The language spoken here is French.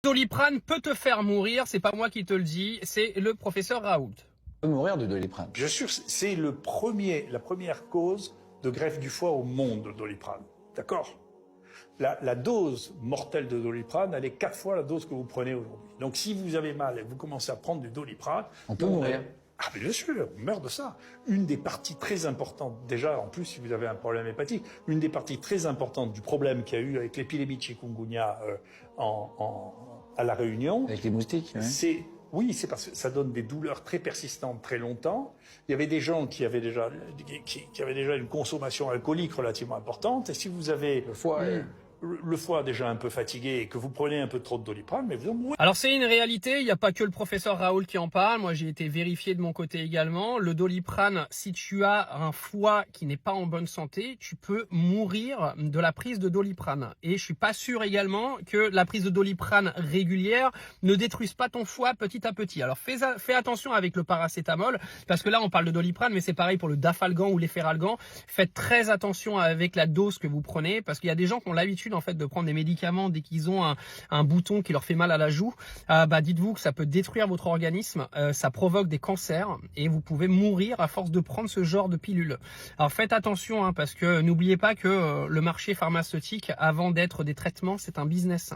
Doliprane peut te faire mourir, c'est pas moi qui te le dis, c'est le professeur Raoult. On peut mourir de Doliprane. Bien sûr, c'est la première cause de greffe du foie au monde, le Doliprane. D'accord ? La dose mortelle de Doliprane, elle est 4 fois la dose que vous prenez aujourd'hui. Donc si vous avez mal et que vous commencez à prendre du Doliprane... On peut mourir. Ah bien sûr, on meurt de ça. Une des parties très importantes, déjà en plus si vous avez un problème hépatique, une des parties très importantes du problème qu'il y a eu avec l'épidémie de chikungunya à La Réunion... Avec les moustiques, ouais. Oui, c'est parce que ça donne des douleurs très persistantes très longtemps. Il y avait des gens qui avaient déjà une consommation alcoolique relativement importante. Et si vous avez le foie déjà un peu fatigué et que vous prenez un peu trop de Doliprane, mais vous en mourrez. Alors c'est une réalité, il n'y a pas que le professeur Raoult qui en parle, moi j'ai été vérifié de mon côté également. Le Doliprane, si tu as un foie qui n'est pas en bonne santé, tu peux mourir de la prise de Doliprane. Et je suis pas sûr également que la prise de Doliprane régulière ne détruise pas ton foie petit à petit. Alors fais attention avec le paracétamol, parce que là on parle de Doliprane, mais c'est pareil pour le Dafalgan ou l'Efferalgan. Faites très attention avec la dose que vous prenez, parce qu'il y a des gens qui ont l'habitude en fait de prendre des médicaments dès qu'ils ont un bouton qui leur fait mal à la joue. Dites-vous que ça peut détruire votre organisme, ça provoque des cancers et vous pouvez mourir à force de prendre ce genre de pilules. Alors faites attention parce que n'oubliez pas que le marché pharmaceutique, avant d'être des traitements, c'est un business.